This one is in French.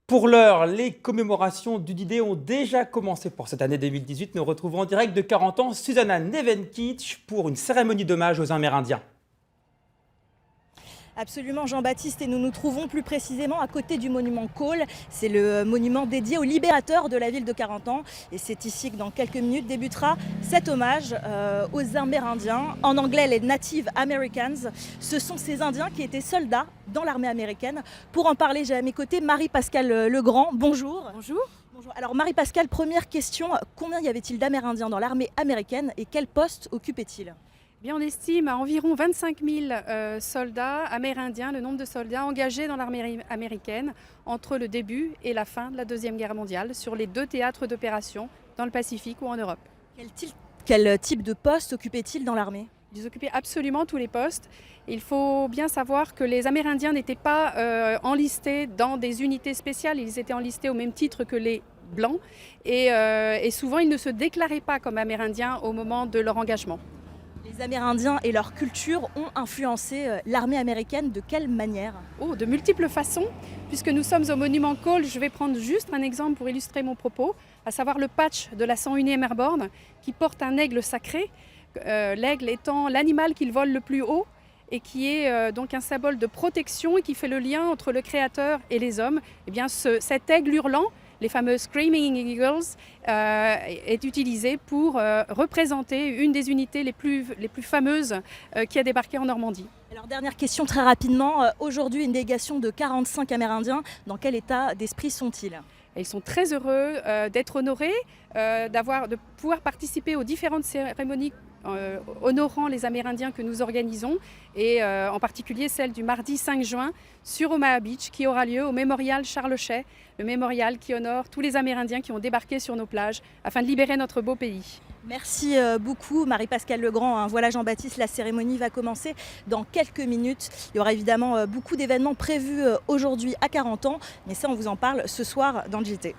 Pour l'heure, les commémorations du D-Day ont déjà commencé pour cette année 2018. Nous retrouvons en direct de 40 ans Susanna Nevenkitch pour une cérémonie d'hommage aux Amérindiens. Absolument Jean-Baptiste, et nous nous trouvons plus précisément à côté du monument Cole. C'est le monument dédié aux libérateurs de la ville de 40 ans. Et c'est ici que dans quelques minutes débutera cet hommage aux Amérindiens, en anglais les Native Americans. Ce sont ces Indiens qui étaient soldats dans l'armée américaine. Pour en parler, j'ai à mes côtés Marie-Pascale Legrand. Bonjour. Bonjour. Bonjour. Alors Marie-Pascale, première question, combien y avait-il d'Amérindiens dans l'armée américaine et quel poste occupaient-ils ? Bien, on estime à environ 25 000 soldats amérindiens, le nombre de soldats engagés dans l'armée américaine entre le début et la fin de la Deuxième Guerre mondiale sur les deux théâtres d'opération dans le Pacifique ou en Europe. Quel type de poste occupaient-ils dans l'armée ? Ils occupaient absolument tous les postes. Il faut bien savoir que les Amérindiens n'étaient pas enlistés dans des unités spéciales, ils étaient enlistés au même titre que les Blancs et souvent ils ne se déclaraient pas comme Amérindiens au moment de leur engagement. Les Amérindiens et leur culture ont influencé l'armée américaine de quelle manière ? De multiples façons. Puisque nous sommes au monument Cole, je vais prendre juste un exemple pour illustrer mon propos, à savoir le patch de la 101e Airborne qui porte un aigle sacré, l'aigle étant l'animal qu'il vole le plus haut et qui est donc un symbole de protection et qui fait le lien entre le Créateur et les hommes. Eh bien, cet aigle hurlant, les fameux Screaming Eagles, est utilisé pour représenter une des unités les plus fameuses qui a débarqué en Normandie. Alors dernière question très rapidement, aujourd'hui une délégation de 45 Amérindiens, dans quel état d'esprit sont-ils ? Ils sont très heureux d'être honorés, de pouvoir participer aux différentes cérémonies honorant les Amérindiens que nous organisons et en particulier celle du mardi 5 juin sur Omaha Beach qui aura lieu au mémorial Charles Chay, le mémorial qui honore tous les Amérindiens qui ont débarqué sur nos plages afin de libérer notre beau pays. Merci beaucoup Marie-Pascale Legrand. Voilà Jean-Baptiste, la cérémonie va commencer dans quelques minutes. Il y aura évidemment beaucoup d'événements prévus aujourd'hui à 40 ans, mais ça on vous en parle ce soir dans le JT.